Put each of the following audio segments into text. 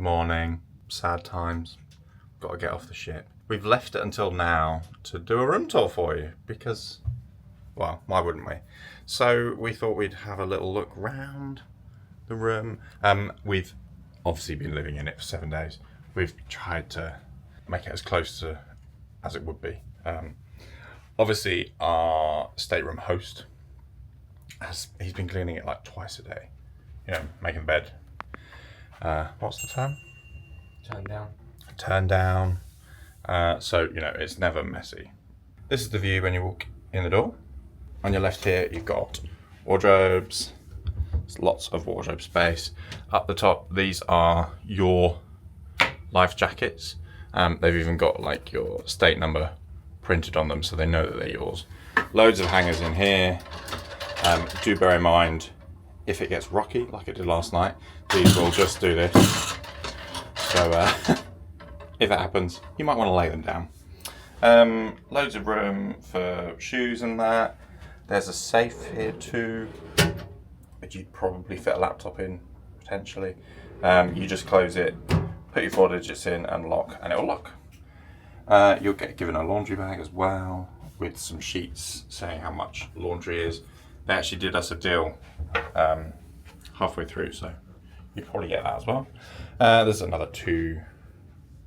morning, sad times, got to get off the ship. We've left it until now to do a room tour for you because, well, why wouldn't we? So we thought we'd have a little look round the room. We've obviously been living in it for 7 days. We've tried to make it as close to as it would be. Obviously our stateroom host, he's been cleaning it like twice a day. You know, making the bed. What's the term? Turn down. So, you know, it's never messy. This is the view when you walk in the door. On your left here, you've got wardrobes. There's lots of wardrobe space. Up the top, these are your life jackets. They've even got like your state number printed on them so they know that they're yours. Loads of hangers in here. Do bear in mind, if it gets rocky like it did last night, these will just do this. So if that happens, you might want to lay them down. Loads of room for shoes and that. There's a safe here too, which you'd probably fit a laptop in, potentially. You just close it, put your 4 digits in and lock, and it'll lock. You'll get given a laundry bag as well, with some sheets saying how much laundry is. They actually did us a deal halfway through, so you'd probably get that as well. There's another 2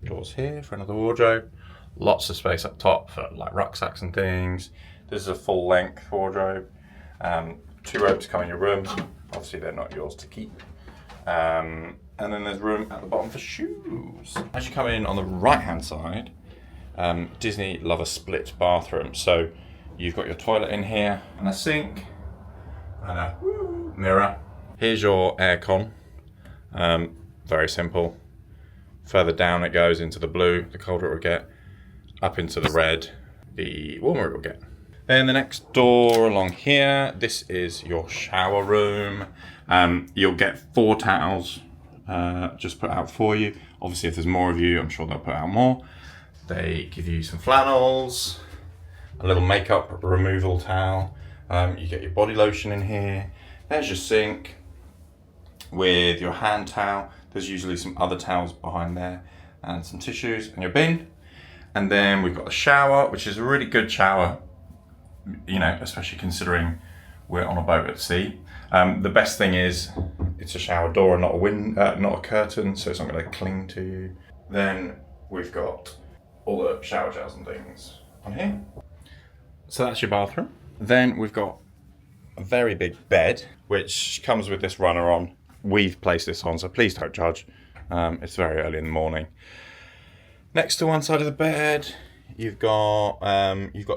doors here for another wardrobe. Lots of space up top for like rucksacks and things. This is a full length wardrobe. 2 ropes come in your room. Obviously they're not yours to keep. And then there's room at the bottom for shoes. As you come in on the right hand side, Disney love a split bathroom. So you've got your toilet in here and a sink and a mirror. Here's your aircon. Very simple. Further down it goes into the blue, the colder it will get. Up into the red, the warmer it will get. Then the next door along here, this is your shower room. You'll get 4 towels just put out for you. Obviously if there's more of you, I'm sure they'll put out more. They give you some flannels, a little makeup removal towel. You get your body lotion in here. There's your sink with your hand towel. There's usually some other towels behind there and some tissues and your bin. And then we've got the shower, which is a really good shower, you know, especially considering we're on a boat at sea. The best thing is it's a shower door and not a curtain, so it's not going to cling to you. Then we've got all the shower gels and things on here. So that's your bathroom. Then we've got a very big bed, which comes with this runner on. We've placed this on, so please don't judge. It's very early in the morning. Next to one side of the bed, you've got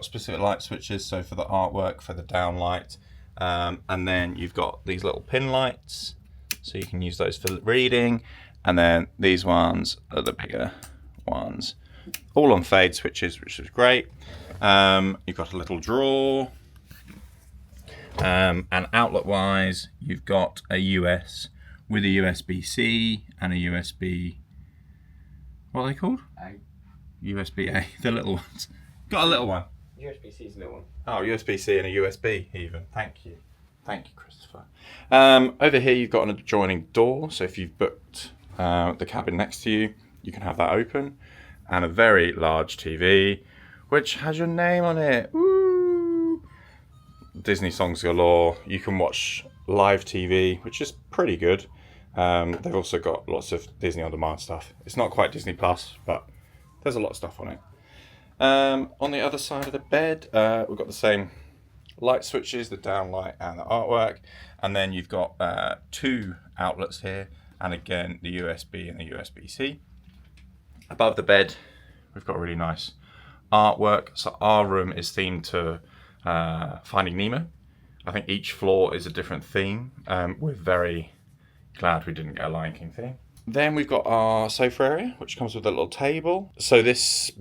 specific light switches, so for the artwork, for the downlight, and then you've got these little pin lights, so you can use those for reading, and then these ones are the bigger ones, all on fade switches, which is great. You've got a little drawer, and outlet-wise, you've got a US with a USB-C and a USB. What are they called? A. USB-A, the little ones. Got a little one. USB-C is a little one. Oh, USB-C and a USB even. Thank you. Thank you, Christopher. Over here you've got an adjoining door, so if you've booked the cabin next to you, you can have that open. And a very large TV, which has your name on it. Woo! Disney songs galore. You can watch live TV, which is pretty good. They've also got lots of Disney on demand stuff. It's not quite Disney Plus, but there's a lot of stuff on it. On the other side of the bed, we've got the same light switches, the downlight and the artwork. And then you've got 2 outlets here. And again, the USB and the USB-C. Above the bed, we've got really nice artwork. So our room is themed to Finding Nemo. I think each floor is a different theme. We're very glad we didn't get a Lion King theme. Then we've got our sofa area, which comes with a little table. So this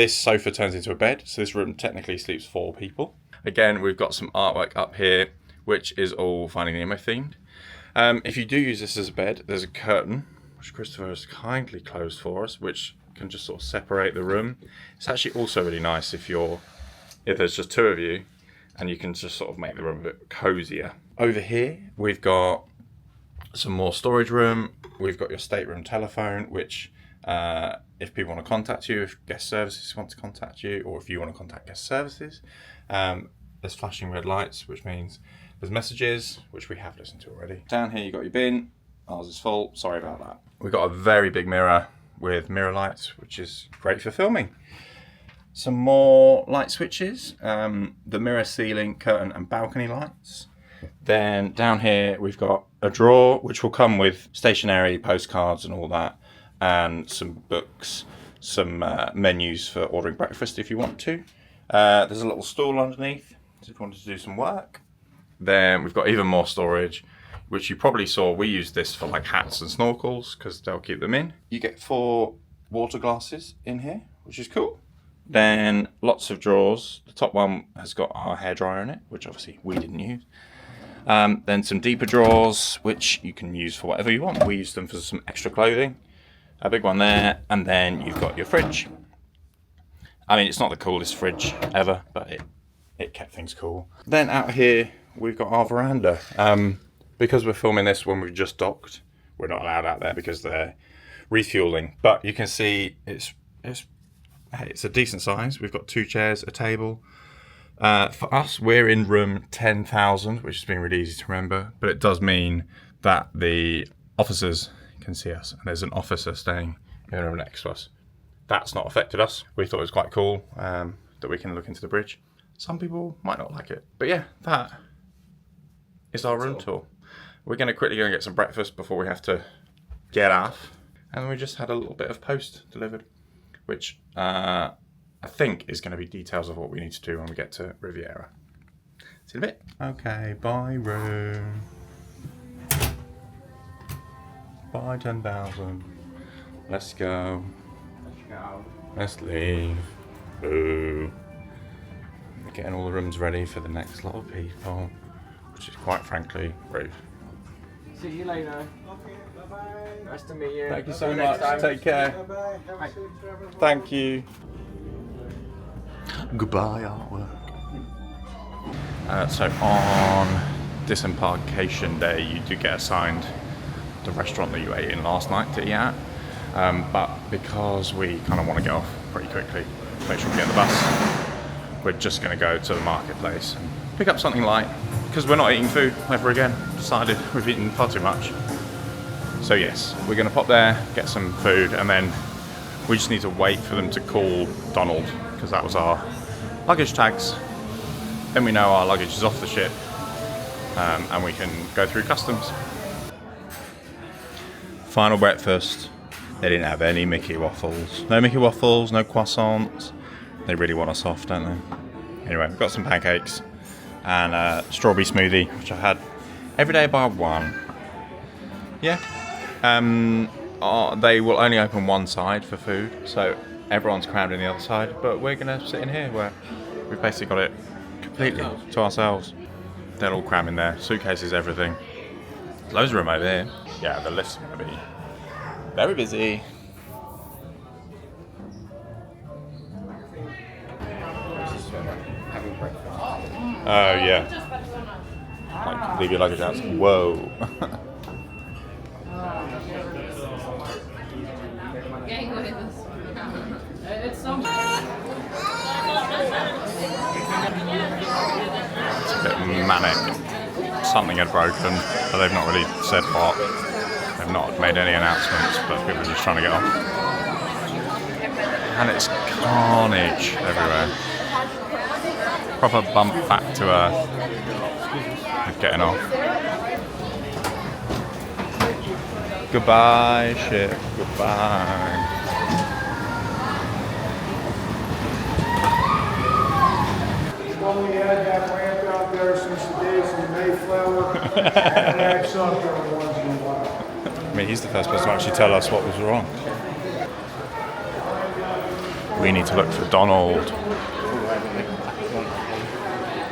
sofa turns into a bed. So this room technically sleeps 4 people. Again, we've got some artwork up here, which is all Finding Nemo themed. If you do use this as a bed, there's a curtain, which Christopher has kindly closed for us, which can just sort of separate the room. It's actually also really nice if there's just 2 of you, and you can just sort of make the room a bit cozier. Over here, we've got some more storage room we've got your stateroom telephone, which if people want to contact you, if guest services want to contact you, or if you want to contact guest services, there's flashing red lights, which means there's messages, which we have listened to already. Down here, you've got your bin. Ours is full. Sorry about that. We've got a very big mirror with mirror lights, which is great for filming. Some more light switches, the mirror, ceiling, curtain and balcony lights. Then down here we've got a drawer which will come with stationery, postcards and all that, and some books, some menus for ordering breakfast if you want to. There's a little stool underneath if you wanted to do some work. Then we've got even more storage, which you probably saw. We use this for like hats and snorkels because they'll keep them in. You get 4 water glasses in here, which is cool. Then lots of drawers. The top one has got our hairdryer in it, which obviously we didn't use. Then some deeper drawers, which you can use for whatever you want. We use them for some extra clothing. A big one there, and then you've got your fridge. I mean, it's not the coolest fridge ever, but it kept things cool. Then out here, we've got our veranda. Because we're filming this when we've just docked, we're not allowed out there because they're refueling. But you can see it's a decent size. We've got 2 chairs, a table. For us, we're in room 10,000, which has been really easy to remember. But it does mean that the officers can see us. And there's an officer staying in the room next to us. That's not affected us. We thought it was quite cool that we can look into the bridge. Some people might not like it. But yeah, that is our room tour. We're going to quickly go and get some breakfast before we have to get off. And we just had a little bit of post delivered, which I think is going to be details of what we need to do when we get to Riviera. See you in a bit. Okay, bye room. Bye 10,000. Let's go. Let's leave. Boo. We're getting all the rooms ready for the next lot of people, which is quite frankly rude. See you later. Okay, bye-bye. Nice to meet you. Thank you so much. Take care. Bye-bye. Thank you. Goodbye, artwork. So on Disembarkation Day, you do get assigned the restaurant that you ate in last night to eat at. But because we kind of want to get off pretty quickly, make sure we get the bus, we're just going to go to the marketplace and pick up something light. Because we're not eating food ever again. Decided we've eaten far too much. So yes, we're going to pop there, get some food, and then we just need to wait for them to call Donald, because that was our luggage tags. Then we know our luggage is off the ship, and we can go through customs. Final breakfast. They didn't have any Mickey waffles. No Mickey waffles, no croissants. They really want us off, don't they? Anyway, we've got some pancakes and a strawberry smoothie, which I had every day bar one. Yeah. They will only open one side for food, so everyone's crammed in the other side, but we're going to sit in here where we've basically got it completely to ourselves. They'll all cram in there, suitcases, everything. Loads of room over here. Yeah, the lift's going to be very busy. Oh yeah. Like, leave your luggage out. Whoa. It's a bit manic. Something had broken, but they've not really said what. They've not made any announcements, but people are just trying to get off. And it's carnage everywhere. Proper bump back to earth with getting off. Goodbye, ship. Goodbye. Only had that ramp out there since the days of the Mayflower. And that's up every once in a while. I mean, he's the first person to actually tell us what was wrong. We need to look for Donald.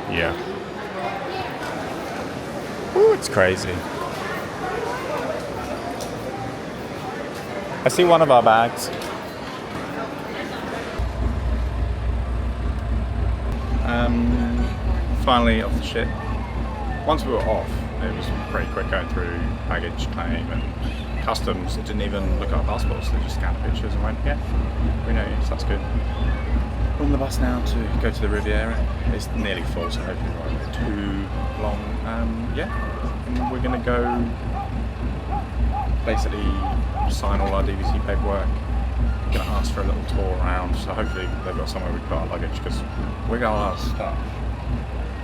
Yeah. Ooh, it's crazy. I see one of our bags. Finally off the ship. Once we were off, it was pretty quick going through baggage claim and customs didn't even look at our passports, they just scanned pictures and went, yeah, we know you, so that's good. We're on the bus now to go to the Riviera. It's nearly full, so hopefully it won't be too long. Yeah, and we're going to go basically sign all our DVC paperwork. We're going to ask for a little tour around, so hopefully they've got somewhere we can put our luggage, because we're going to our stuff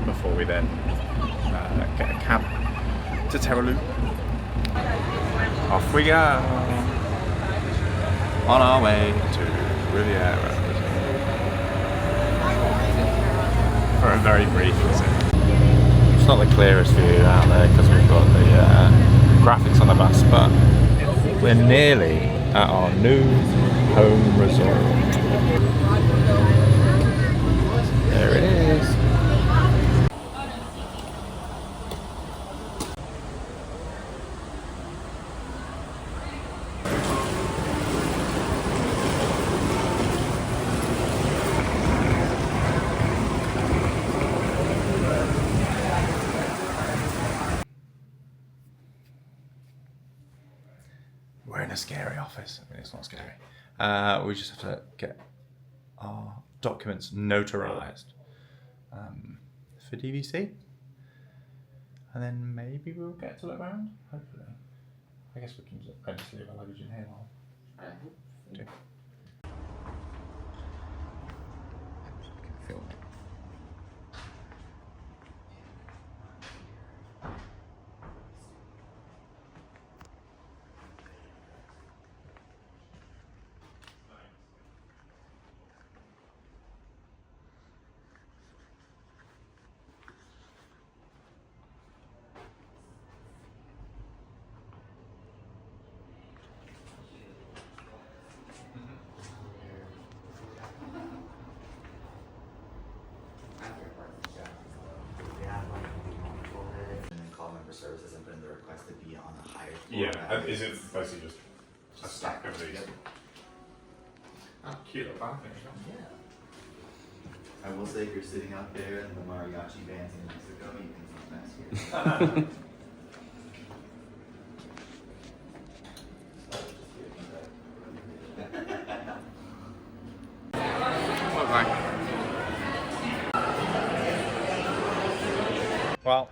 before we then get a cab to Terra Luna. Off we go on our way to Riviera for a very brief visit. It's not the clearest view out there because we've got the graphics on the bus, but we're nearly at our new home resort. There it is. We're in a scary office. I mean, it's not scary. We just have to get our documents notarized for DVC. And then maybe we'll get to look around, hopefully. I guess we can just leave our luggage in here while we do. Film it. Services and put in the request to be on a higher floor. Yeah, is it basically just a stack of these? Yep. Oh, cute little balcony. Yeah. I will say if you're sitting out there in the mariachi bands in Mexico, you can sit next here. Well,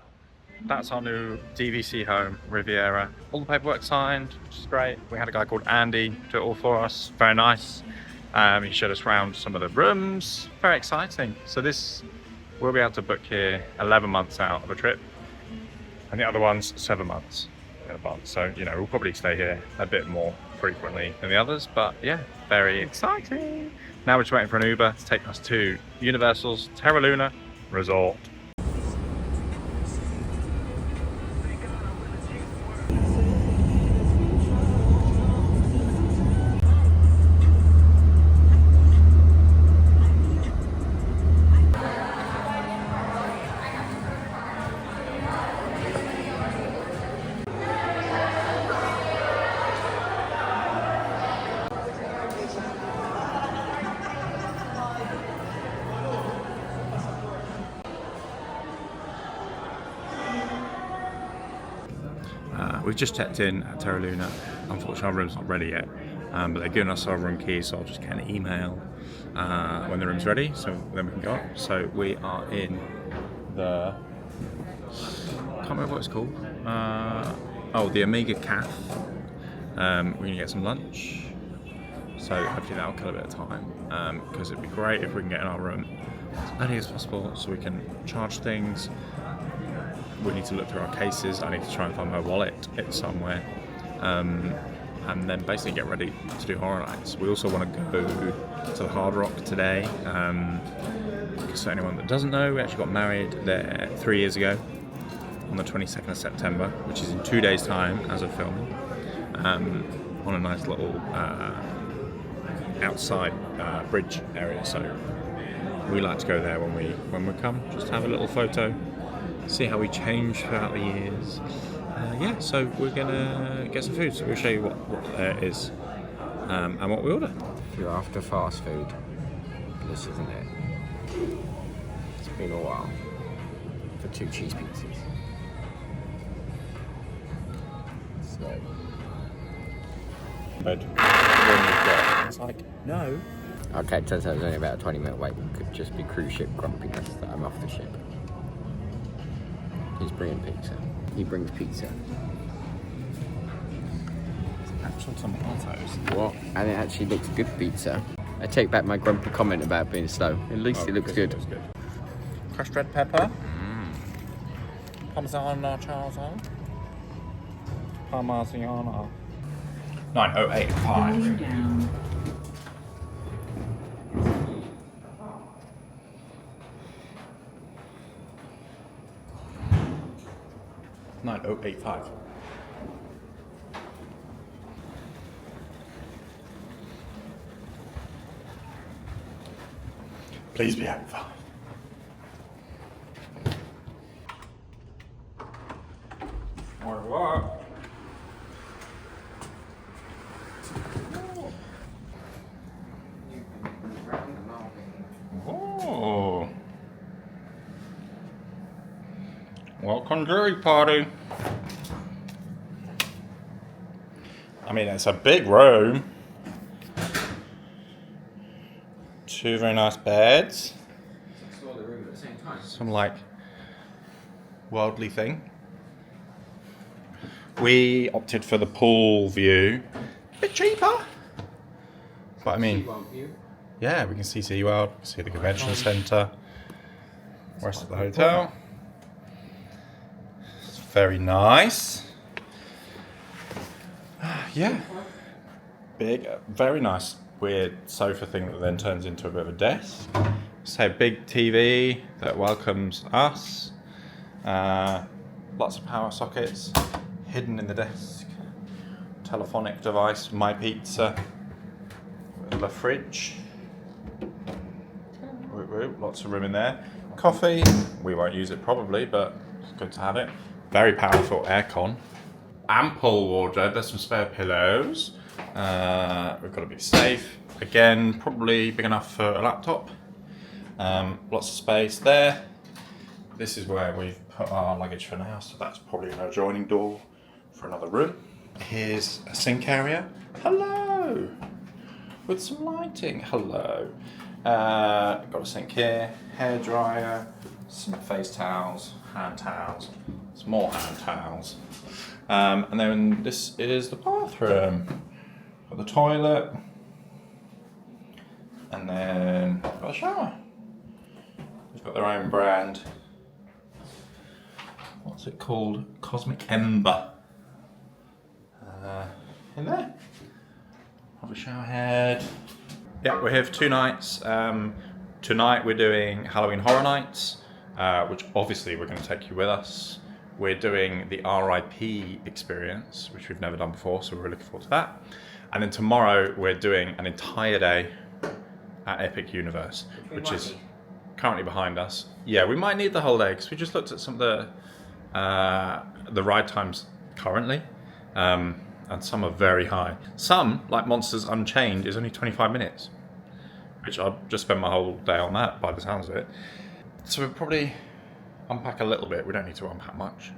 that's our new DVC home, Riviera. All the paperwork signed, which is great. We had a guy called Andy do it all for us. Very nice. He showed us around some of the rooms. Very exciting. So this, we'll be able to book here 11 months out of a trip, and the other one's 7 months in advance. So, you know, we'll probably stay here a bit more frequently than the others, but yeah, very exciting. Now we're just waiting for an Uber to take us to Universal's Terra Luna Resort. We've just checked in at Terra Luna. Unfortunately, our room's not ready yet, but they're giving us our room keys, so I'll just get an email when the room's ready, so then we can go up. So we are in the, can't remember what it's called. Oh, the Omega Cafe. We're gonna get some lunch, so hopefully that'll kill a bit of time, because it'd be great if we can get in our room as early as possible so we can charge things. We need to look through our cases. I need to try and find my wallet. It's somewhere. And then basically get ready to do Horror Nights. We also want to go to the Hard Rock today. Because for anyone that doesn't know, we actually got married there 3 years ago on the 22nd of September, which is in 2 days' time as of filming, on a nice little outside bridge area. So we like to go there when we come, just have a little photo, see how we change throughout the years. Yeah, so we're gonna get some food, so we'll show you what there is and what we order. If you're after fast food, this isn't it. It's been a while for 2 cheese pizzas. So, bed than you've got. It's like, no. Okay, it turns out it's only about a 20-minute wait. It could just be cruise ship grumpiness that I'm off the ship. He's bringing pizza. He brings pizza. Actual tomatoes. What? And it actually looks good pizza. I take back my grumpy comment about being slow. At least it looks good. Looks good. Crushed red pepper. Parmigiano Charles. Parmigiano. 9085. Down. $9085. Please be over. Or what? Oh. Welcome jury party. I mean, it's a big room. 2 very nice beds. Explore the room at the same time. Some like worldly thing. We opted for the pool view. A bit cheaper. But I mean, yeah, we can see SeaWorld, we can see the convention centre, rest of the hotel. It's very nice. Yeah. Big, very nice, weird sofa thing that then turns into a bit of a desk. So big TV that welcomes us. Lots of power sockets hidden in the desk. Telephonic device, my pizza. The fridge. Lots of room in there. Coffee. We won't use it probably, but it's good to have it. Very powerful aircon. Ample wardrobe. There's some spare pillows. We've got to be safe. Again, probably big enough for a laptop. Lots of space there. This is where we've put our luggage for now, so that's probably an adjoining door for another room. Here's a sink area. Hello! With some lighting. Hello. Got a sink here, hair dryer, some face towels, hand towels, some more hand towels. And then this is the bathroom. Got the toilet. And then got a shower. They've got their own brand. What's it called? Cosmic Ember. In there. Have a shower head. Yeah, we're here for 2 nights. Tonight we're doing Halloween Horror Nights, which obviously we're going to take you with us. We're doing the RIP experience, which we've never done before, so we're looking forward to that. And then tomorrow we're doing an entire day at Epic Universe, which is currently behind us. Yeah, we might need the whole day because we just looked at some of the ride times currently. And some are very high. Some, like Monsters Unchained, is only 25 minutes, which I'll just spend my whole day on that by the sounds of it. So we'll probably unpack a little bit. We don't need to unpack much.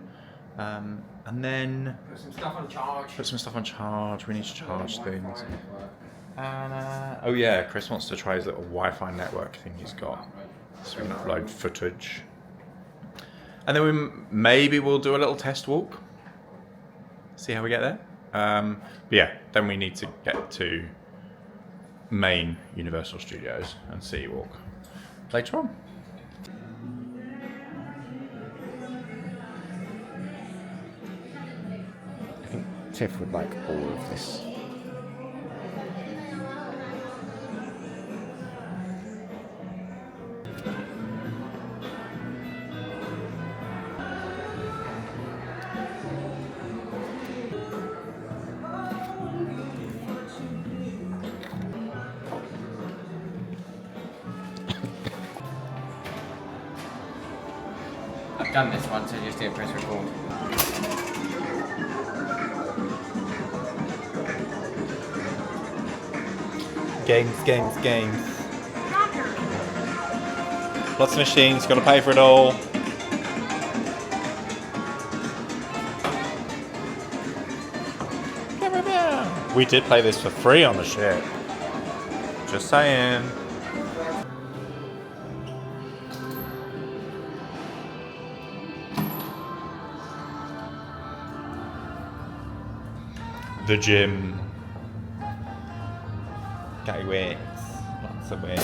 And then Put some stuff on charge. put some stuff on charge. We need to charge things. And oh yeah, Chris wants to try his little Wi-Fi network thing he's got, so we can upload footage. And then maybe we'll do a little test walk. See how we get there. But yeah, then we need to get to main Universal Studios and see walk later on. I think Tiff would like all of this. I've done this once, I just didn't press record. Games. Lots of machines, gotta pay for it all. We did play this for free on the ship. Just saying. The gym. Gateway. Lots of weights.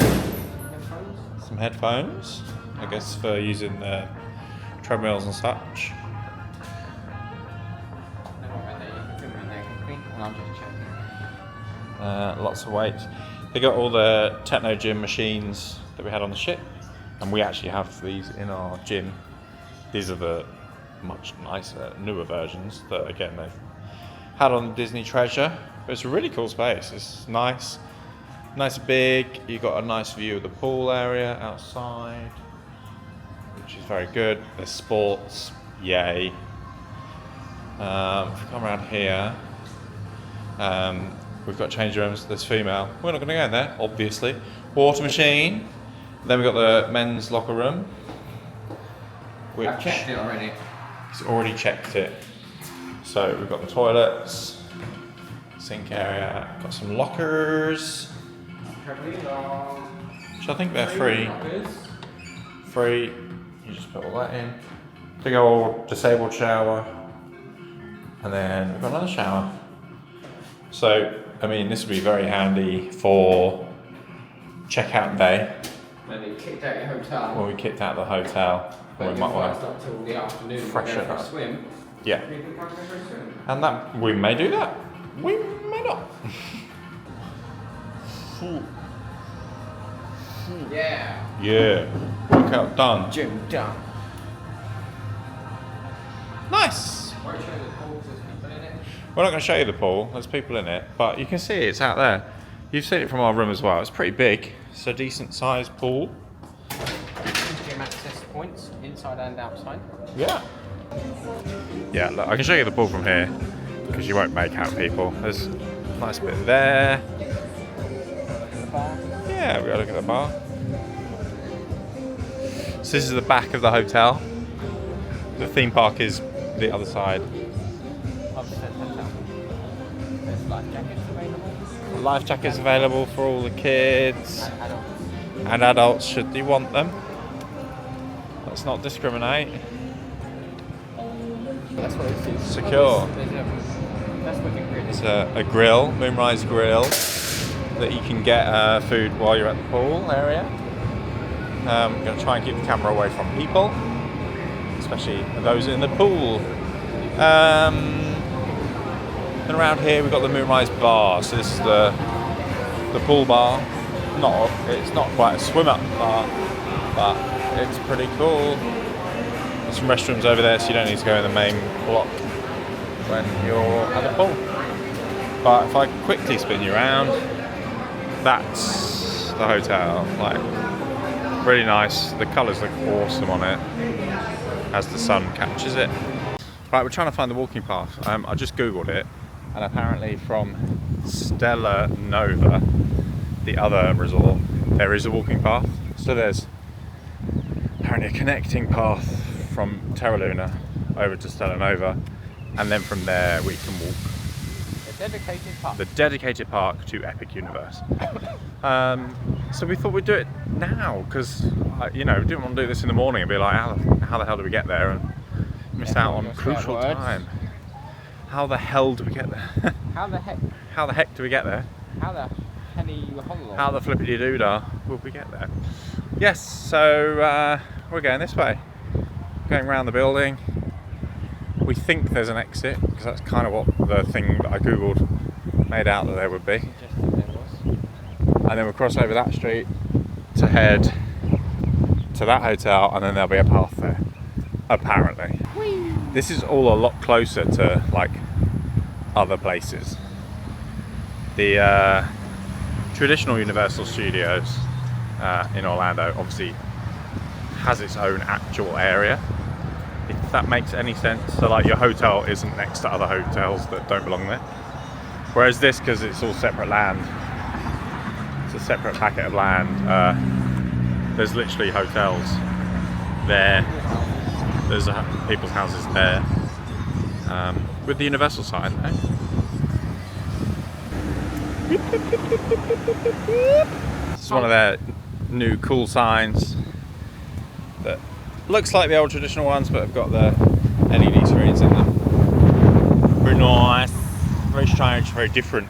Some headphones, I guess, for using the treadmills and such. Lots of weights. They got all the techno gym machines that we had on the ship, and we actually have these in our gym. These are the much nicer, newer versions that, again, they've had on Disney Treasure. But it's a really cool space. It's nice big. You got a nice view of the pool area outside, which is very good. There's sports, yay. If we come around here, we've got change rooms. There's female. We're not going to go in there, obviously. Water machine. Then we've got the men's locker room. Which I've checked it already. He's already checked it. So we've got the toilets, sink area, got some lockers, which I think they're free. Free. You just put all that in. Big old disabled shower, and then we've got another shower. So, I mean, this would be very handy for checkout day. When you kicked out your hotel. When we kicked out the hotel, But we might want not till the afternoon. freshen Go for up. a swim. Yeah, You can come for a swim. and that we may do that. We may not. Yeah. Yeah, workout done. Gym done. Nice. Won't show the pool 'cause there's people in it. We're not going to show you the pool. There's people in it, but you can see it's out there. You've seen it from our room as well. It's pretty big. It's a decent sized pool. Gym access points inside and outside. Yeah. Yeah, look, I can show you the pool from here because you won't make out people. There's a nice bit there. The bar. Yeah, we got to look at the bar. So this is the back of the hotel. The theme park is the other side. Of the hotel. There's life jackets available. Life jackets available for all the kids And adults. and adults should you want them. Let's not discriminate. That's what it is. Secure. That's what the grid is. It's a grill, Moonrise Grill, that you can get food while you're at the pool area. I'm going to try and keep the camera away from people, especially those in the pool. And around here we've got the Moonrise Bar. So this is the pool bar. It's not quite a swim up bar, but it's pretty cool. There's some restrooms over there, so you don't need to go in the main block when you're at the pool. But if I quickly spin you around, that's the hotel. Like, really nice. The colours look awesome on it as the sun catches it. Right, we're trying to find the walking path. I just googled it, and apparently from Stella Nova, the other resort, there is a walking path. So there's apparently a connecting path from Terra Luna over to Stella Nova, and then from there we can walk A dedicated park. the dedicated park to Epic Universe. So we thought we'd do it now because we didn't want to do this in the morning and be like, how the hell do we get there and miss out on crucial time. How the hell do we get there? How the heck? How the heck do we get there? How the henny hollow? How the flippity doodah will we get there? Yes, so we're going this way. Going around the building. We think there's an exit because that's kind of what the thing that I googled made out that there would be. Suggested there was. And then we'll cross over that street to head to that hotel, and then there'll be a path there, apparently. Whee! This is all a lot closer to like other places. The traditional Universal Studios in Orlando obviously has its own actual area, if that makes any sense. So like your hotel isn't next to other hotels that don't belong there, whereas this, because it's all separate land, it's a separate packet of land. There's literally hotels there, there's people's houses there, with the Universal sign, This is one of their new cool signs that looks like the old traditional ones, but have got the LED screens in them. Very nice, very strange, very different.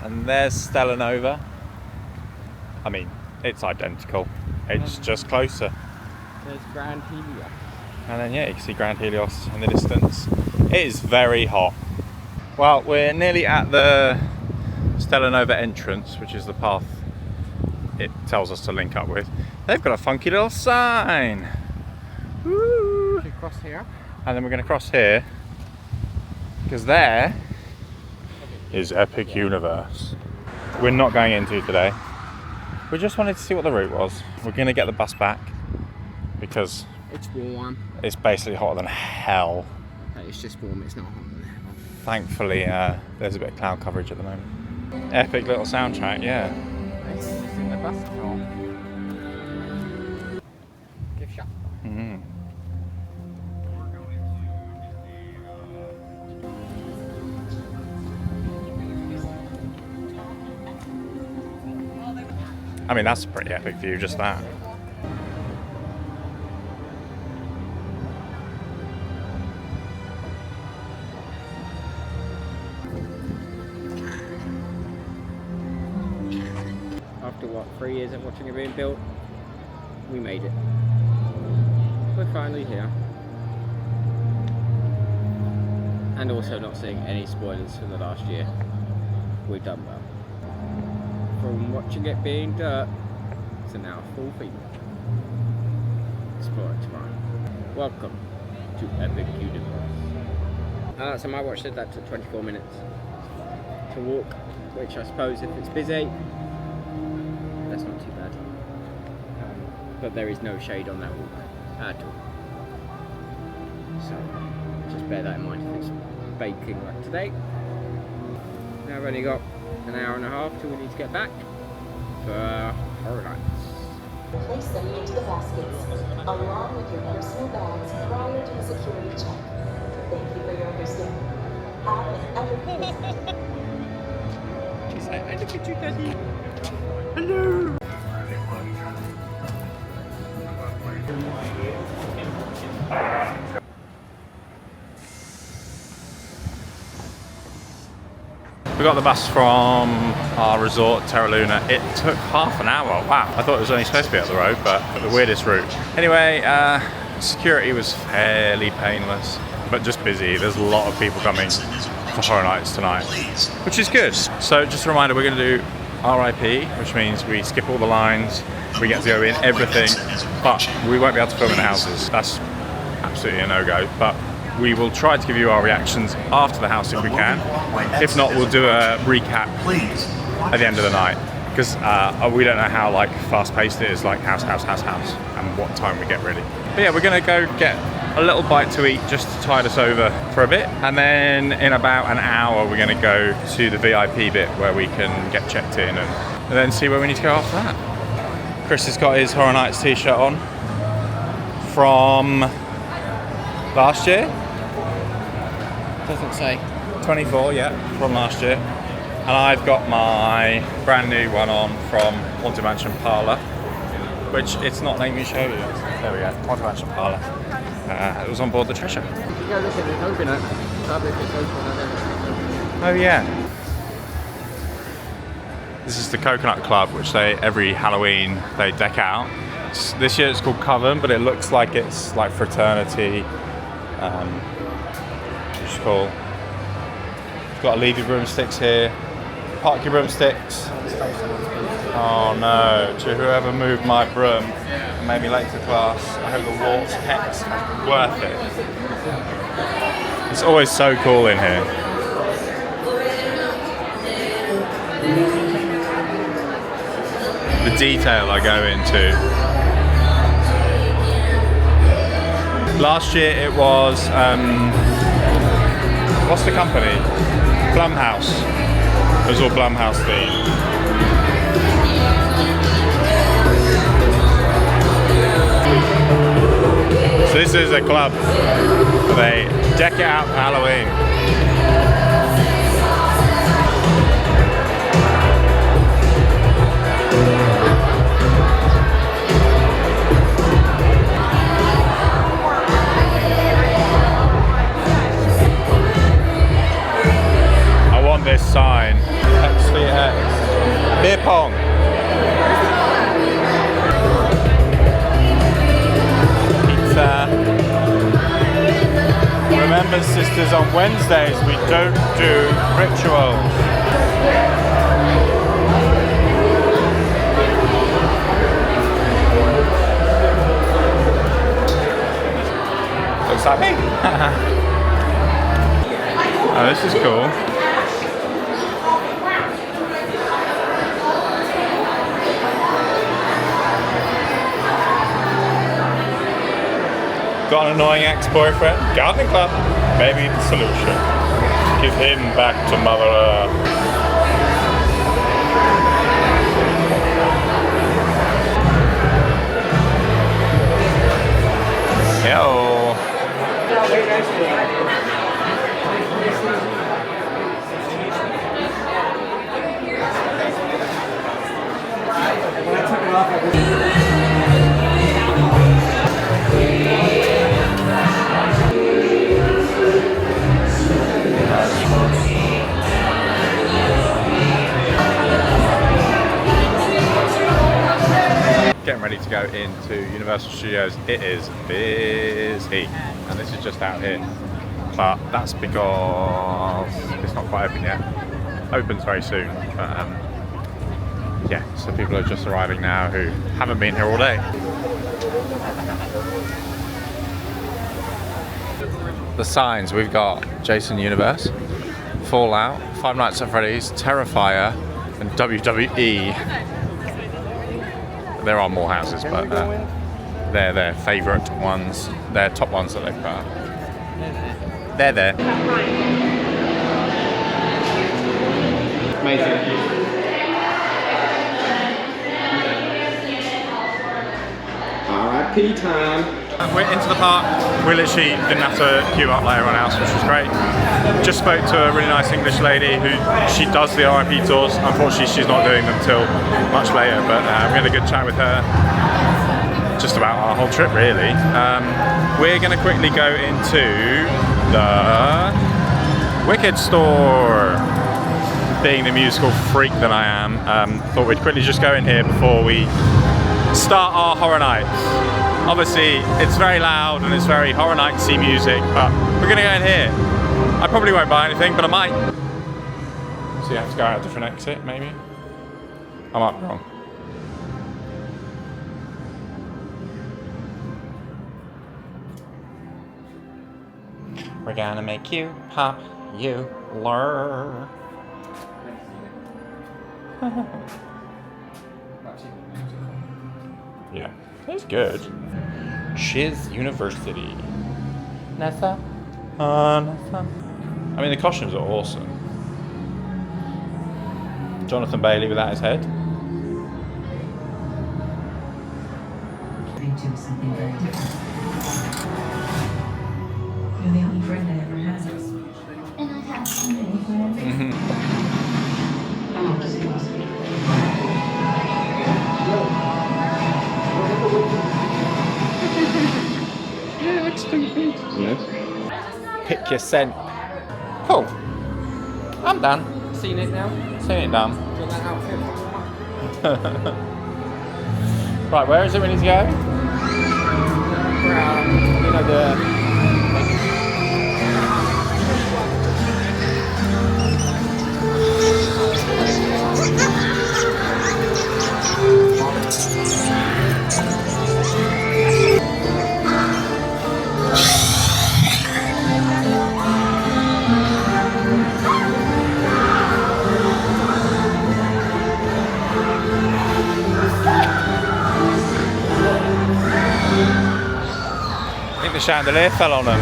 And there's Stella Nova. I mean, it's identical. It's just closer. There's Grand Helios. And then yeah, you can see Grand Helios in the distance. It is very hot. Well, we're nearly at the Stella Nova entrance, which is the path it tells us to link up with. They've got a funky little sign. Woo! Should we cross here? And then we're going to cross here, because there is Epic Universe. We're not going into today. We just wanted to see what the route was. We're going to get the bus back because It's warm. it's basically hotter than hell. It's just warm, it's not hot. Thankfully, there's a bit of cloud coverage at the moment. Epic little soundtrack, yeah. It's just in the bus control. Give shot. Mm. I mean, that's a pretty epic view, just that. After what, 3 years of watching it being built, we made it. We're finally here. And also not seeing any spoilers from the last year. We've done well. From watching it being dirt to now full feet. Explore it tomorrow. Welcome to Epic Universe. So my watch said that took 24 minutes to walk, which I suppose if it's busy, that's not too bad. But there is no shade on that walk at all. So just bear that in mind if it's baking like today. Now I've only got an hour and a half till we need to get back for Horror Nights. Place them into the baskets, along with your personal bags prior to the security check. Thank you for your understanding. Have an epic visit. She's like, I look at you, Daddy. Hello. We got the bus from our resort, Terra Luna. It took half an hour. Wow, I thought it was only supposed to be up the road, but the weirdest route. Anyway, security was fairly painless, but just busy. There's a lot of people coming for Horror Nights tonight, which is good. So just a reminder, we're going to do RIP, which means we skip all the lines, we get to go in everything, but we won't be able to film in the houses. That's absolutely a no-go, but we will try to give you our reactions after the house if we can. If not, we'll do a recap at the end of the night, because we don't know how like fast-paced it is, like house, and what time we get ready. But yeah, we're gonna go get a little bite to eat just to tide us over for a bit, and then in about an hour we're gonna go to the VIP bit where we can get checked in and then see where we need to go after that. Chris has got his Horror Nights t-shirt on from last year. Doesn't say. 24, yeah, from last year. And I've got my brand new one on from Haunted Mansion Parlour, which it's not letting me show you. There we go, Haunted Mansion Parlour. It was on board the Treasure. You go look at the coconut. If it's open, Oh yeah. This is the Coconut Club, which every Halloween they deck out. This year it's called Coven, but it looks like it's like fraternity. Which is cool. You've got to leave your broomsticks here. Park your broomsticks. Oh no, to whoever moved my broom and made me late to class, I hope the warts hex worth it. It's always so cool in here. The detail I go into. Last year it was, what's the company? Blumhouse. It was all Blumhouse themed. So this is a club where they deck it out for Halloween. Remember, sisters, on Wednesdays we don't do rituals. Looks like me. Oh, this is cool. Got an annoying ex-boyfriend? Gardening club? Maybe the solution. Give him back to Mother Earth. Yo. Getting ready to go into Universal Studios. It is busy, and this is just out here, but that's because it's not quite open yet. Opens very soon, but yeah, so people are just arriving now who haven't been here all day. The signs, we've got Jason Universe, Fallout, Five Nights at Freddy's, Terrifier, and WWE. There are more houses, but they're their favourite ones. They're top ones that they've got. They're there. Amazing. RIP time. We're into the park. We literally didn't have to queue up like everyone else, which was great. Just spoke to a really nice English lady who she does the RIP tours. Unfortunately, she's not doing them till much later, but we had a good chat with her. Just about our whole trip, really. We're going to quickly go into the Wicked store. Being the musical freak that I am, thought we'd quickly just go in here before we start our horror nights. Obviously, it's very loud and it's very horror night-y music, but we're gonna go in here. I probably won't buy anything, but I might. So you have to go out a different exit, maybe? I might be wrong. We're gonna make you pop, you lure. Yeah, that's good. Shiz University. Nessa? Nessa? I mean, the costumes are awesome. Jonathan Bailey without his head. Do something very different. You're the only friend I ever had. And I have so many friends. Pick your scent. Cool. I'm done. Seen it now? Seen it done. Got that outfit from Right, where is it we need to go? you know, the I think the chandelier fell on them.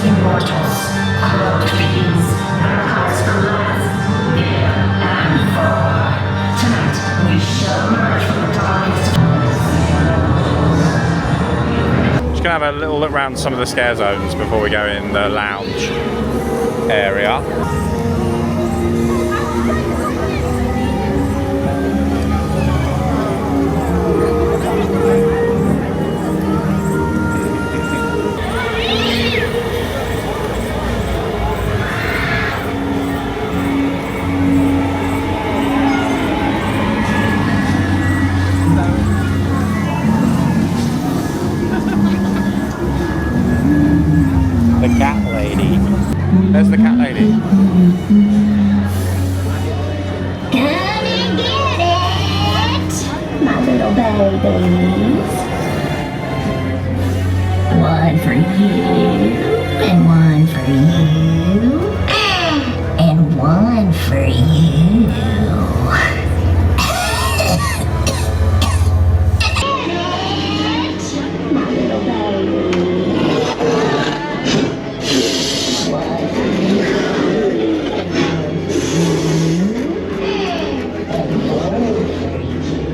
Immortals, cloaked beings, miracles alive, near and far. Tonight we shall emerge from the darkest. Just gonna have a little look around some of the scare zones before we go in the lounge area. babies. One for you, and one for you, and one for you. My little baby. One for you, and one for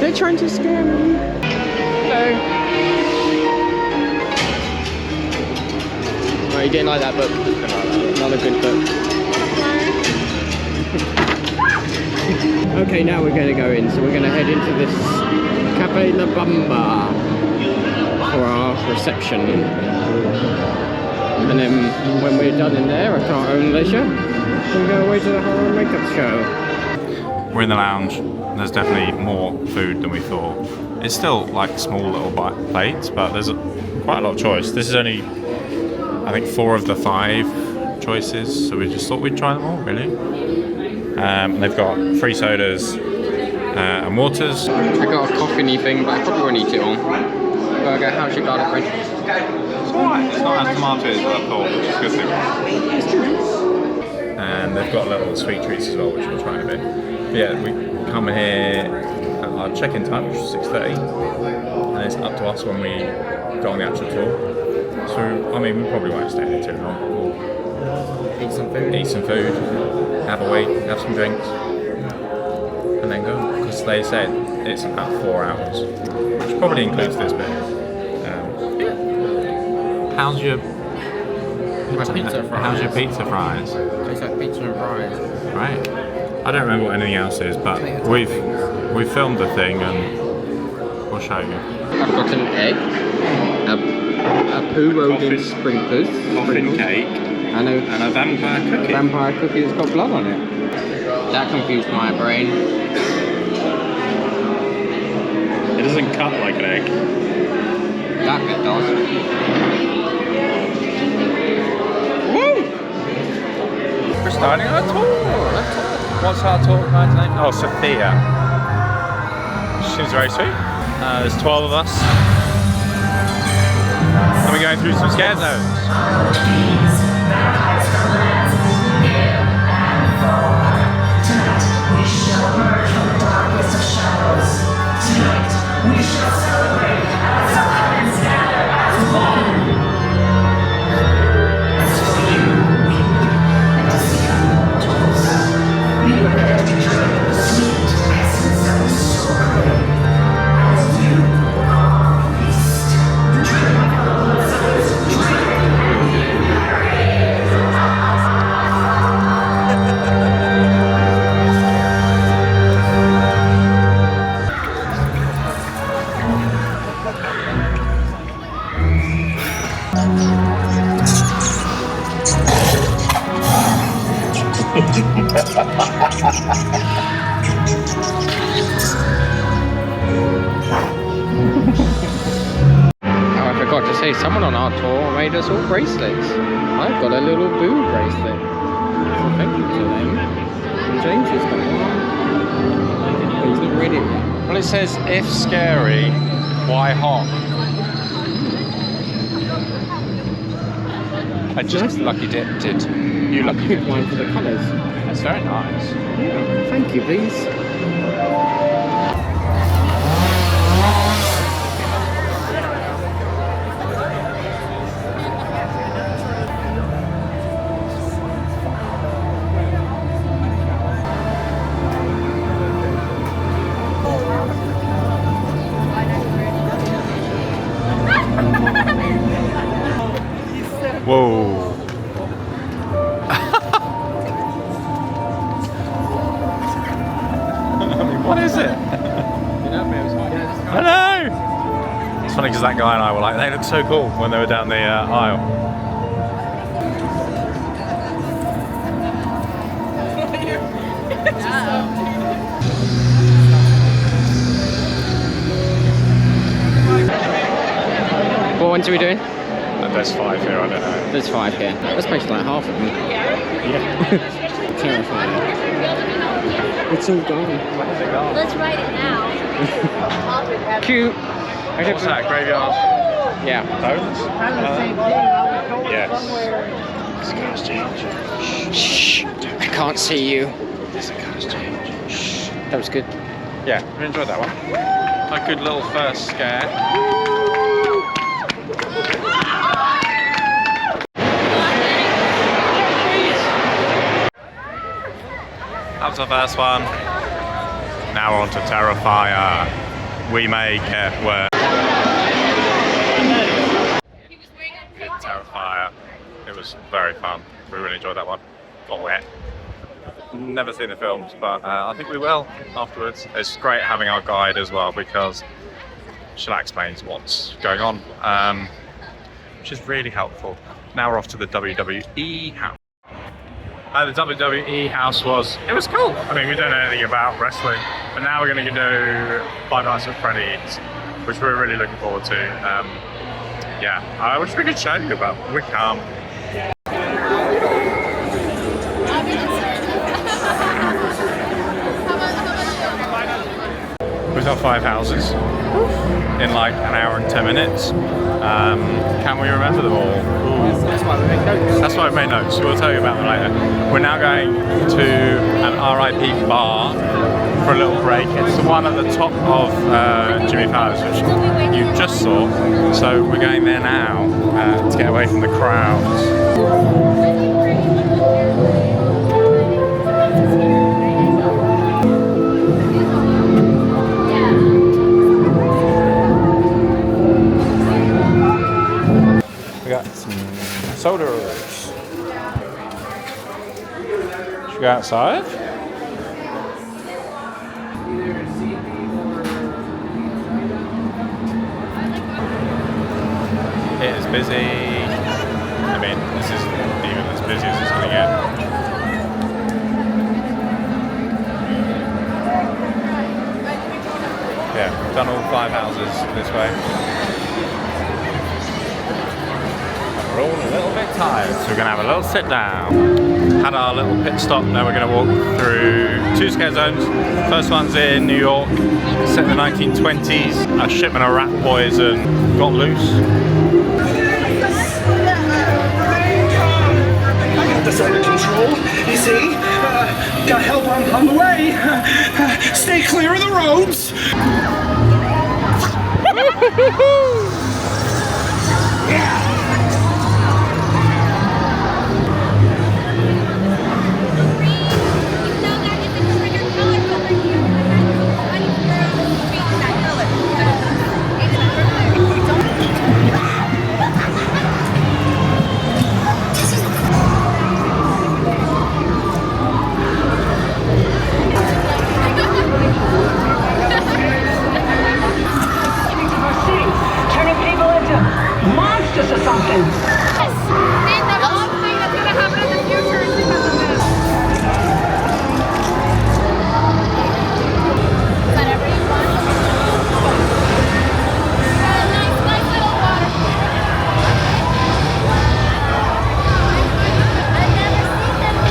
They're trying to scare me. Hello. Oh, you didn't like that book? Not a good book. Okay, now we're going to go in. So we're going to head into this Cafe La Bamba for our reception. And then when we're done in there at our own leisure, we'll go away to the horror makeup show. We're in the lounge. There's definitely more food than we thought. It's still like small little plates, but there's quite a lot of choice. This is only, I think, 4 of the 5 choices, so we just thought we'd try them all, really. They've got free sodas and waters. I got a coffee thing, but I probably won't eat it all. Burger, how's your garlic bread? It's alright. It's not as tomato as I thought, which is a good thing. And they've got little sweet treats as well, which we'll try in a bit. But yeah, we come here at our check-in time, which is 6:30, and it's up to us when we go on the actual tour. So, I mean, we probably won't stay there too long. We'll eat some food, have a wait, have some drinks, and then go. Because they said it's about 4 hours, which probably includes this bit. How's your pizza fries? How's your pizza fries? Tastes like pizza and fries. Right. I don't remember what anything else is, but we've filmed the thing and we'll show you. I've got an egg, a poo rolled in sprinklers, Muffin cake, and a vampire cookie. vampire cookie that's got blood on it. That confused my brain. It doesn't cut like an egg. That bit does. We're starting our tour. What's our tour guide's name? Oh, Sophia. She seems very sweet. There's 12 of us. And we're going through some scare zones. Tonight we shall emerge from the darkest of shadows. Tonight we shall celebrate as our hands gather as one. And so you, we and to see our mortals. Be prepared to drink the sweet essence of the story. As you are feast, drink the roses, drink Oh, I forgot to say, someone on our tour made us all bracelets. I've got a little boo bracelet. So thank you to them. And James has got one. He's not read it yet. Well, it says, if scary, why hot? I just lucky did. You lucky Pick did. one for the colours. That's very nice. Yeah, thank you, please. Whoa. What is it? I know! It's funny because that guy and I were like, they look so cool when they were down the aisle. ones are we doing? There's 5 here, I don't know. There's 5 here. That's basically like half of them. Yeah. Terrifying. It's all gone. Let's write it now. Cute. What's that, graveyard? Yeah. Bones? Yes. It's a car's change. Shh. I can't see you. It's a car's change. Shh. That was good. Yeah, we enjoyed that one. A good little first scare. That was the first one. Now we're on to Terrifier. We may get worse. Terrifier. It was very fun. We really enjoyed that one. Got wet. Never seen the films, but I think we will afterwards. It's great having our guide as well because she'll explain what's going on, which is really helpful. Now we're off to the WWE house. The WWE house it was cool. I mean, we don't know anything about wrestling, but now we're going to do Five Nights at Freddy's, which we're really looking forward to. Yeah, I wish we could show you, but we can't. We've got 5 houses in like an hour and 10 minutes. Can we remember them all? Ooh. That's why we made notes. That's why I made notes. We'll tell you about them later. We're now going to an RIP bar for a little break. It's the one at the top of Jimmy Fallon's, which you just saw. So we're going there now to get away from the crowds. We got some sodas. Should we go outside? It is busy. I mean, this isn't even as busy as it's going to get. Yeah, we've done all 5 houses this way. We're all a little bit tired, so we're going to have a little sit down. Had our little pit stop, now we're going to walk through 2 scare zones. First one's in New York, set in the 1920s. A shipment of rat poison got loose. I got this under control, you see? Got help on the way. Stay clear of the roads. Yeah. Turning people into monsters or something. Yes! And the whole thing that's gonna happen in the future is because of this. Whatever you want. Nice little water. I've never seen them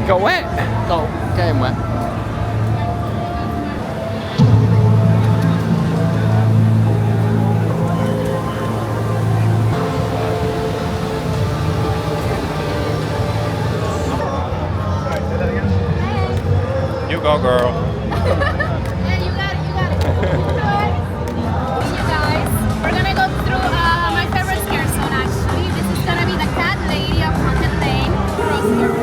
Got wet. Got getting wet. You go, girl. Yeah, you got it, you got it. You guys, we're gonna go through my favorite scare zone actually. This is gonna be the cat lady of Haunted Lane. Cross here.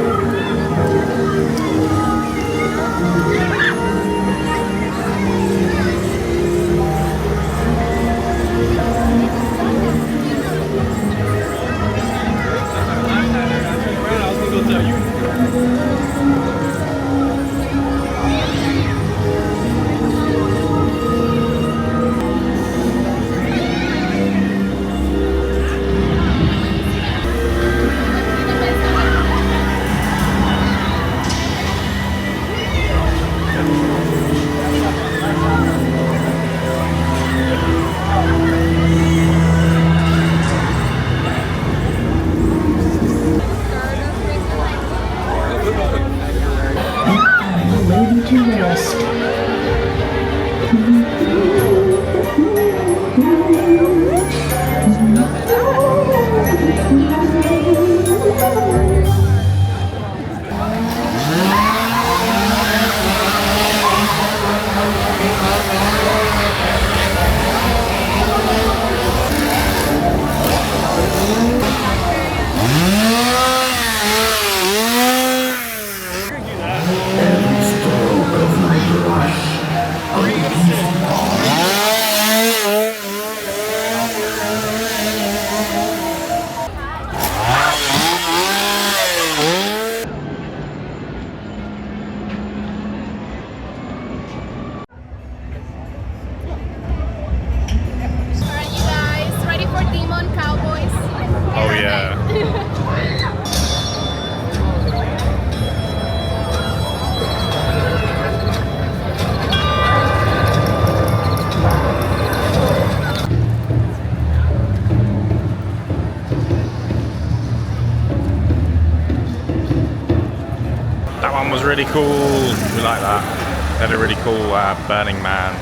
really cool. We like that. They had a really cool Burning Man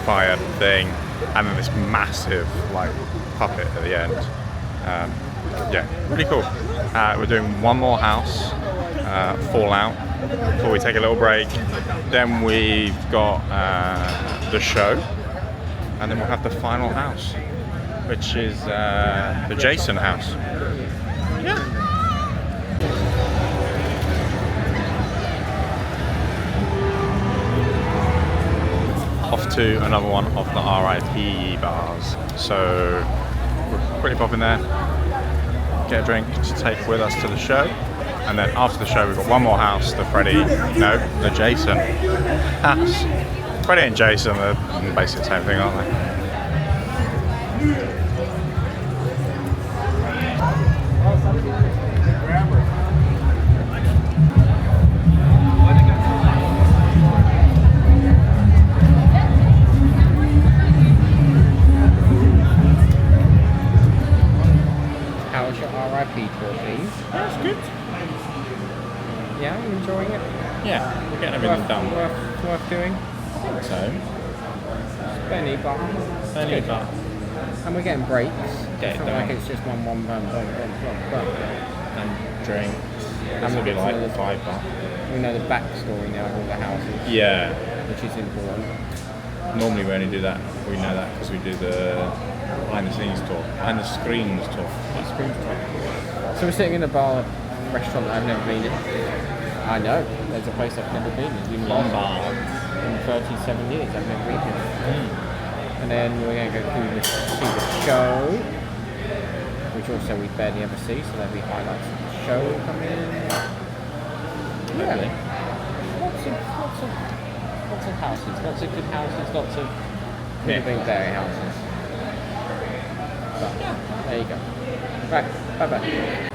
fire thing, and then this massive like puppet at the end. Yeah, really cool. We're doing one more house, Fallout, before we take a little break. Then we've got the show, and then we'll have the final house, which is the Jason house. Yeah. Off to another one of the RIP bars. So we're quickly pop in there, get a drink to take with us to the show, and then after the show we've got one more house, the Jason house. Freddy and Jason are basically the same thing, aren't they? How's your RIP tour, please? That's good. Yeah, you enjoying it? Yeah, we're getting everything done. Worth doing? So, Benny, but only but and we're getting breaks. Get it It's not done. like it's just one. and drinks. And This will we be get to like know the- $5. We know the backstory now of all the houses, Yeah. which is important. Normally we only do that. We know that because we do the behind the scenes tour, behind the screens tour. So we're sitting in a bar restaurant that I've never been in. I know, there's a place I've never been in. Lombard. In 37 years I've never been here. And then we're going to go through see the show, which also we barely ever see, so there'll be highlights of the show coming in. Yeah. Lots of houses, lots of good houses, lots of moving berry houses. But there you go. Right, bye-bye.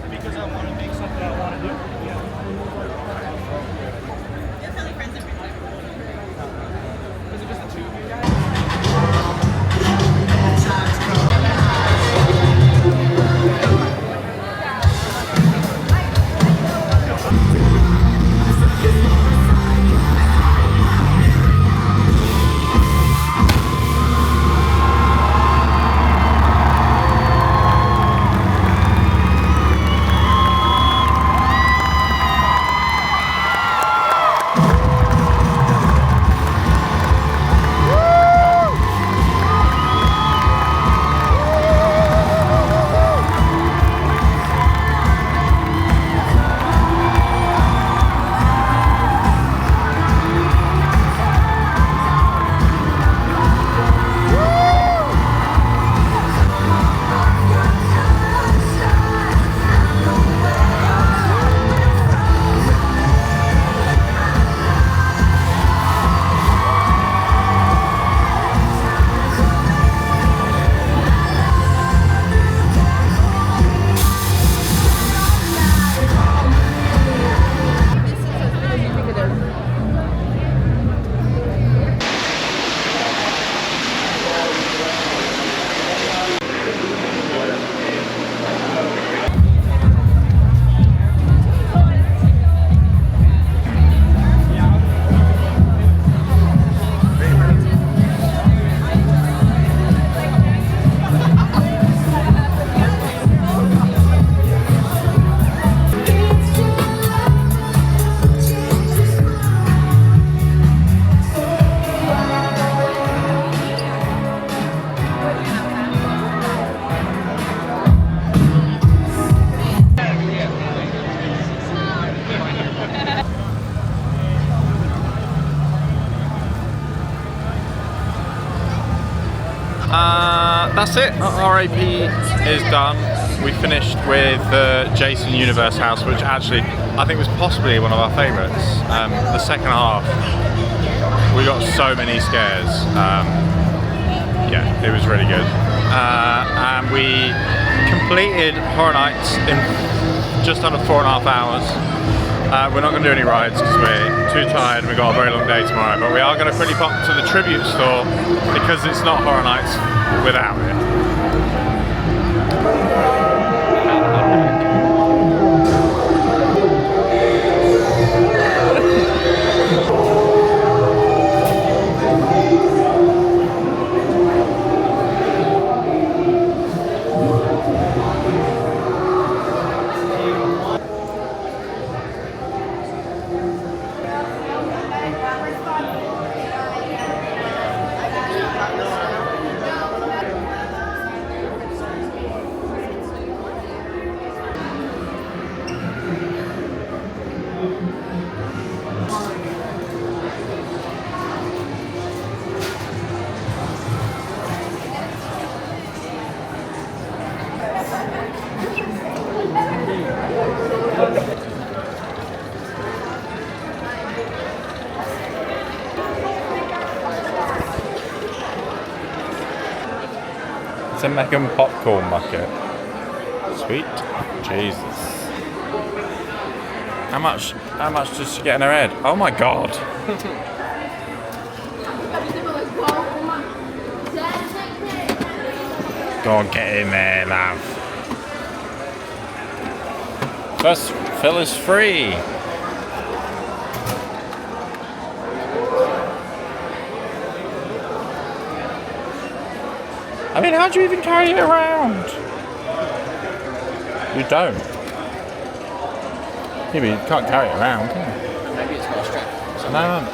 Because I want to make something I want to do. That's it. RAP is done. We finished with the Jason Universe house, which actually I think was possibly one of our favourites. The second half, we got so many scares. Yeah, it was really good. And we completed Horror Nights in just under 4.5 hours. We're not going to do any rides because we're too tired and we've got a very long day tomorrow, but we are going to quickly pop to the tribute store because it's not Horror Nights without it. It's a Megan popcorn bucket. Sweet Jesus. How much does she get in her head? Oh my god. Go on, get in there, love. First fill is free. I mean, how do you even carry it around? You don't. Yeah, but you can't carry it around, can you? Maybe it's got a strap. No,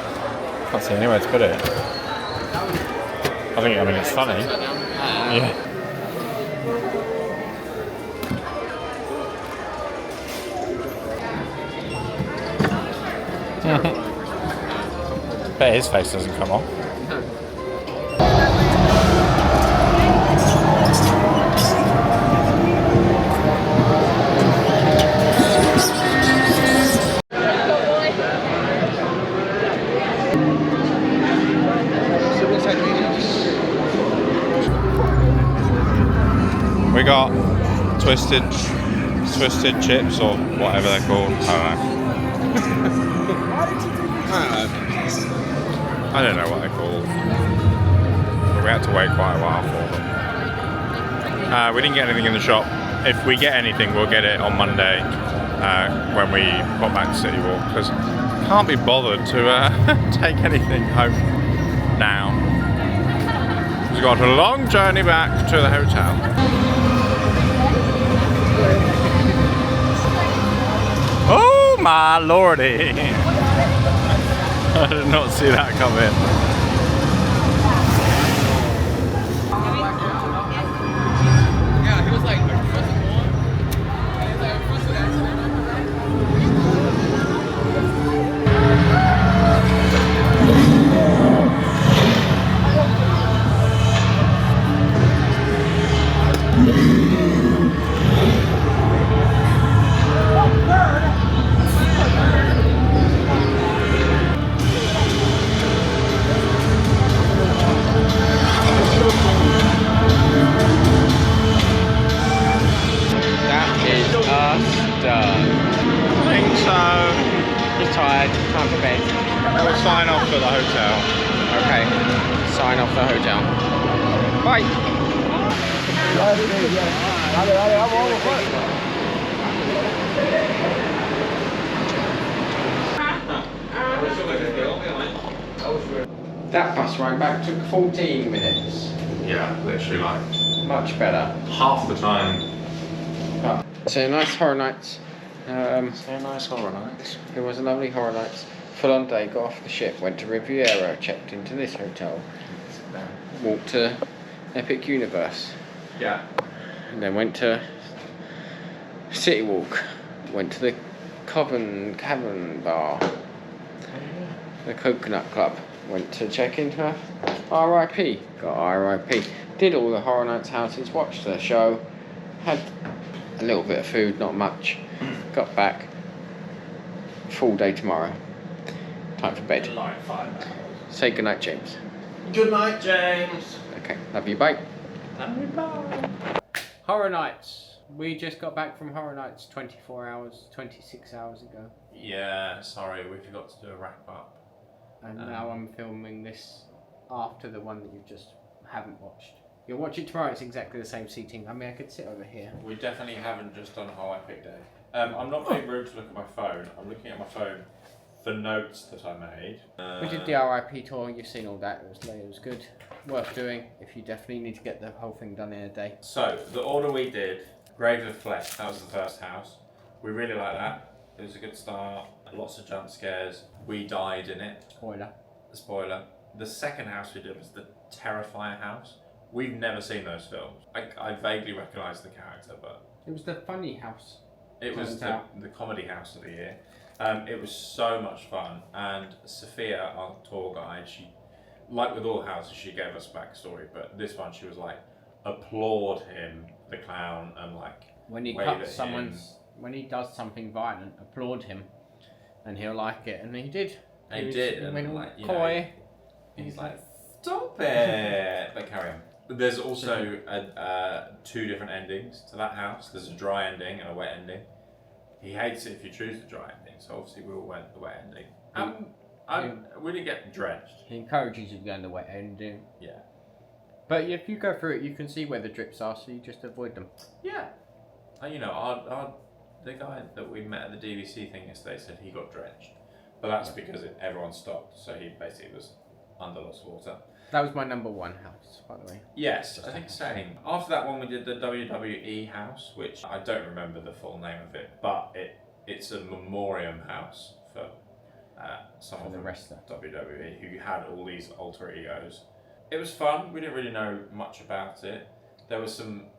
can't see anywhere to put it. I mean, it's funny. Yeah. Bet his face doesn't come off. We got twisted chips or whatever they're called. I don't know what they're called. But we had to wait quite a while for them. We didn't get anything in the shop. If we get anything, we'll get it on Monday when we pop back to City Walk, because can't be bothered to take anything home now. We've got a long journey back to the hotel. Oh my lordy! I did not see that coming. Yeah, he was like, time for bed. We'll sign off for the hotel. Okay, sign off the hotel. Bye. That bus ride back took 14 minutes. Yeah, literally like Much better. half the time. So nice Horror Nights. So nice Horror Nights. It was a lovely Horror Nights. Full on day, got off the ship, went to Riviera, checked into this hotel, walked to Epic Universe, Yeah. and then went to City Walk, went to the Cavern Bar, the Coconut Club, went to check into RIP, got RIP, did all the Horror Nights houses, watched the show, had a little bit of food, not much, got back, full day tomorrow. Time for bed. Like 5 hours. Say goodnight, James. Good night, James. Okay, love you, bye. Love you, bye. Horror Nights. We just got back from Horror Nights 24 hours, 26 hours ago. Yeah, sorry, we forgot to do a wrap up. And now I'm filming this after the one that you just haven't watched. You'll watch it tomorrow, it's exactly the same seating. I mean, I could sit over here. We definitely haven't just done a whole epic day. I'm not being rude to look at my phone. I'm looking at my phone for notes that I made. We did the RIP tour, you've seen all that, it was good. Worth doing, if you definitely need to get the whole thing done in a day. So, the order we did, Grave of Flesh, that was the first house. We really like that. It was a good start, lots of jump scares. We died in it. Spoiler. The second house we did was the Terrifier house. We've never seen those films. I vaguely recognise the character, but... It was the funny house. It was the comedy house of the year. It was so much fun, and Sophia, our tour guide, she, like with all houses, she gave us backstory, but this one she was like, applaud him, the clown, and like when he wave cuts at someone's, him. when he does something violent, applaud him, and he'll like it, and he did. He did, He and went all like, you coy. know, he's like, stop it! But carry on. There's also two different endings to that house. There's a dry ending and a wet ending. He hates it if you choose the dry ending, so obviously we all went the wet ending. We didn't get drenched. He encourages you to go in the wet ending. Yeah. But if you go through it, you can see where the drips are, so you just avoid them. Yeah. And the guy that we met at the DVC thing yesterday said he got drenched. But that's because everyone stopped, so he basically was under lots of water. That was my number one house, by the way. Yes, I think same. After that one we did the WWE house, which I don't remember the full name of it, but it's a memoriam house for someone the from wrestler. WWE who had all these alter egos. It was fun. We didn't really know much about it. There was some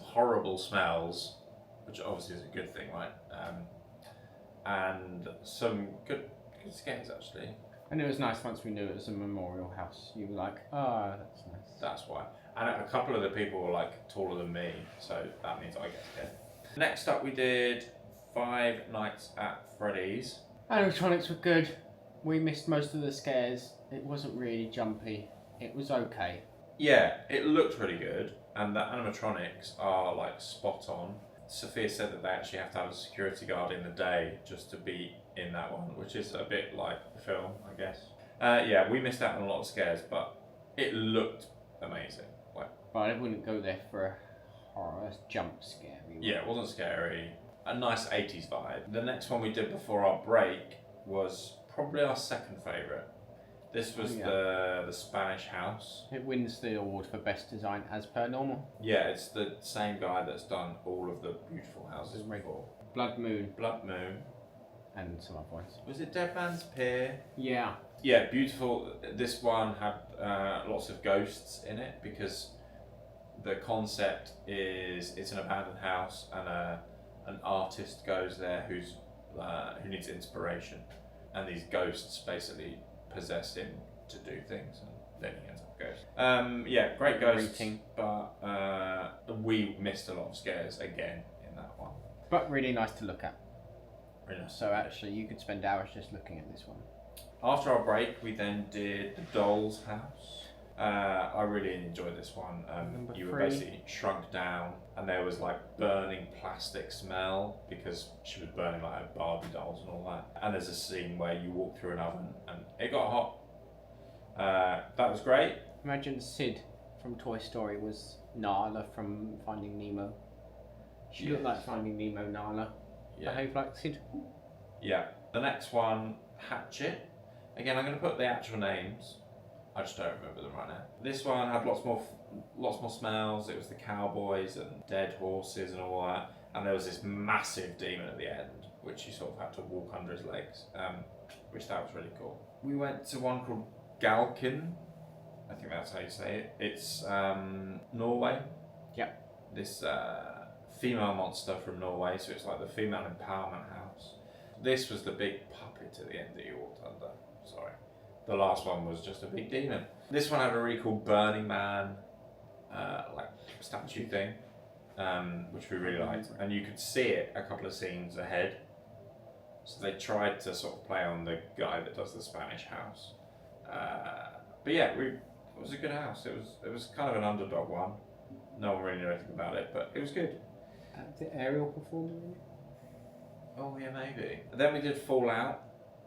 horrible smells, which obviously is a good thing, right? And some good scares actually. And it was nice once we knew it was a memorial house. You were like, oh, that's nice. That's why. And a couple of the people were like taller than me, so that means I get scared. Next up we did 5 Nights at Freddy's. Animatronics were good. We missed most of the scares. It wasn't really jumpy. It was okay. Yeah, it looked really good, and the animatronics are like spot on. Sophia said that they actually have to have a security guard in the day just to be in that one, which is a bit like the film, I guess. Yeah, we missed out on a lot of scares, but it looked amazing. But I wouldn't go there for a horror jump scare. Yeah, it wasn't scary. A nice 80s vibe. The next one we did before our break was probably our second favourite. This was the Spanish house. It wins the award for best design as per normal. Yeah, it's the same guy that's done all of the beautiful houses before. Blood Moon. Blood Moon. And some other ones. Was it Dead Man's Pier? Yeah. Yeah, beautiful. This one had lots of ghosts in it because the concept is it's an abandoned house and an artist goes there who needs inspiration, and these ghosts basically possess him to do things, and then he ends up a ghost. Yeah, great ghosts, but we missed a lot of scares again in that one. But really nice to look at. Really nice. So actually, you could spend hours just looking at this one. After our break, we then did the Doll's House. I really enjoyed this one. You were basically shrunk down, and there was like burning plastic smell because she was burning like her Barbie dolls and all that. And there's a scene where you walk through an oven and it got hot. That was great. Imagine Sid from Toy Story was Nala from Finding Nemo. She looked like Finding Nemo Nala. Behaved like Sid. Yeah. The next one, Hatchet. Again, I'm going to put the actual names. I just don't remember them right now. This one had lots more smells. It was the cowboys and dead horses and all that. And there was this massive demon at the end, which you sort of had to walk under his legs, which that was really cool. We went to one called Galkin. I think that's how you say it. It's Norway. Yep. This female monster from Norway, so it's like the female empowerment house. This was the big puppet at the end that you walked under. Sorry. The last one was just a big demon. This one had a really cool Burning Man, like statue thing, which we really liked. And you could see it a couple of scenes ahead. So they tried to sort of play on the guy that does the Spanish house. But yeah, it was a good house. It was kind of an underdog one. No one really knew anything about it, but it was good. Did Ariel perform in it? Oh yeah, maybe. Then we did Fallout.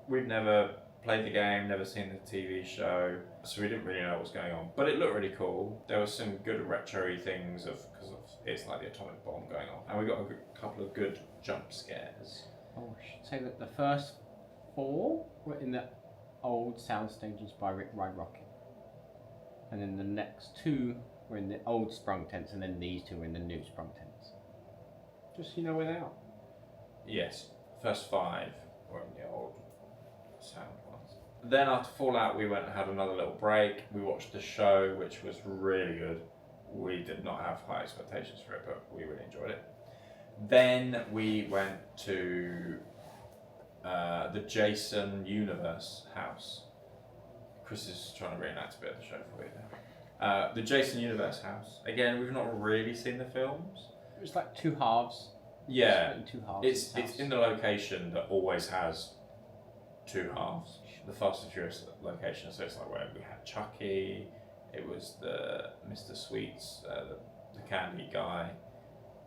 We'd never played the game, never seen the TV show, so we didn't really know what was going on. But it looked really cool. There was some good retro-y things because it's like the atomic bomb going on, and we got a couple of good jump scares. Oh, I should say that the first 4 were in the old sound stages by Ride Rocket, and then the next 2 were in the old Sprung tents, and then these 2 were in the new Sprung tents. Just so you know where they are. Yes, first 5 were in the old sound ones. Then after Fallout, we went and had another little break. We watched the show, which was really good. We did not have high expectations for it, but we really enjoyed it. Then we went to the Jason Universe house. Chris is trying to reenact a bit of the show for you now. The Jason Universe house. Again, we've not really seen the films. It was like 2 halves. Yeah, in 2 halves. it's in the location that always has 2 halves. The Fast and Furious location, so it's like where we had Chucky, It was the Mr. Sweets, the candy guy,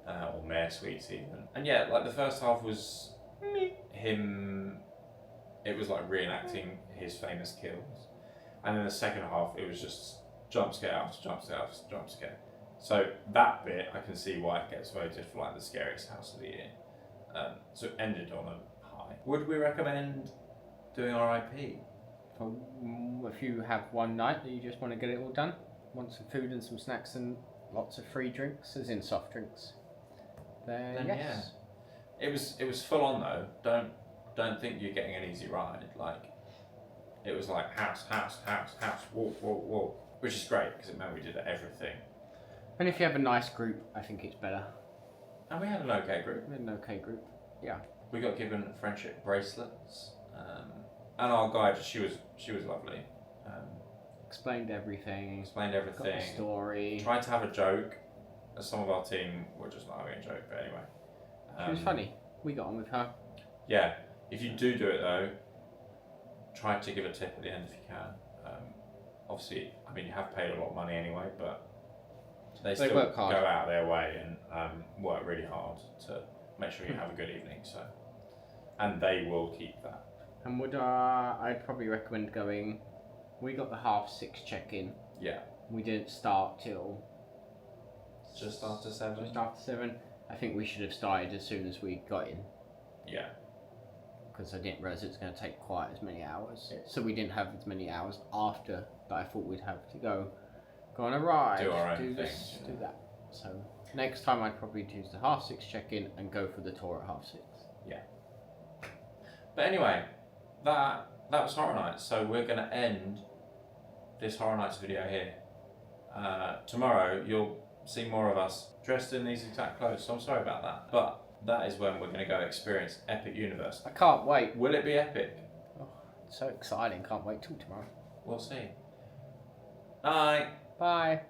or Mayor Sweets even. And yeah, like the first half was him. It was like reenacting his famous kills, and then the second half it was just jump scare after jump scare after jump scare. So that bit I can see why it gets voted for like the scariest house of the year. So it ended on a high. Would we recommend doing RIP? If you have one night that you just want to get it all done, want some food and some snacks and lots of free drinks, as in soft drinks, then yes. Yeah. It was full on though. Don't think you're getting an easy ride. Like it was like house, walk, which is great because it meant we did everything. And if you have a nice group, I think it's better. And we had an okay group. We had an okay group, yeah. We got given friendship bracelets, and our guide, she was lovely. Explained everything. Explained everything. Got the story. Tried to have a joke. Some of our team were just not having a joke, but anyway. She was funny. We got on with her. Yeah. If you do it though, try to give a tip at the end if you can. Obviously, I mean you have paid a lot of money anyway, but they still work hard. Go out their way and work really hard to make sure you have a good evening. So, and they will keep that. And would I'd probably recommend going. We got the 6:30 check-in. Yeah. We didn't start till just after 7. Just after 7. I think we should have started as soon as we got in. Yeah. Because I didn't realise it was going to take quite as many hours. So we didn't have as many hours after that I thought we'd have to go on a ride, do our own do this, things, do that. So next time I'd probably choose the 6:30 check-in and go for the tour at 6:30. Yeah. But anyway, that was Horror Nights. So we're going to end this Horror Nights video here. Tomorrow you'll see more of us dressed in these exact clothes. So I'm sorry about that. But that is when we're going to go experience Epic Universe. I can't wait. Will it be epic? Oh, it's so exciting. Can't wait till tomorrow. We'll see. Bye. Bye.